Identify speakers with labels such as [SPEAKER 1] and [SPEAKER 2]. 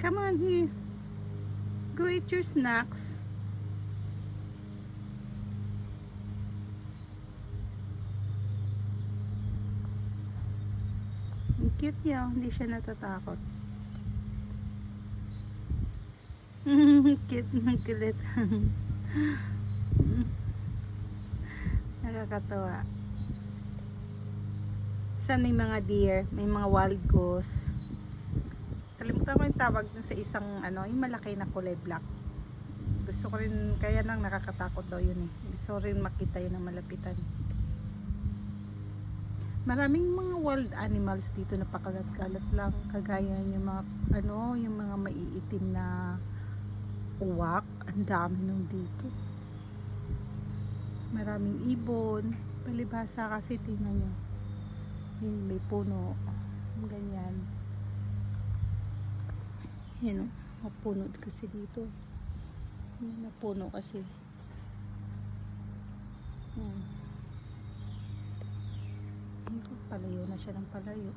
[SPEAKER 1] Come on here. Go eat your snacks. Ang cute niya. Hindi siya natatakot. Cute ng kulit. Nakakatawa. Saan may mga deer, may mga wild goose. Kalimutan ko yung tawag dun sa isang yung malaki na kulay black. Gusto ko rin, kaya lang nakakatakot daw yun eh. Gusto rin makita yun na malapitan. Maraming mga wild animals dito na pakalat-kalat lang, kagaya yung mga yung mga maiitim na uwak. Ang dami nung dito. Maraming ibon, palibhasa kasi tingnan nyo. Yun, may puno. Ganyan. Yan o. Mapuno kasi dito. Mapuno kasi. Yan. Palayo na siya ng palayo.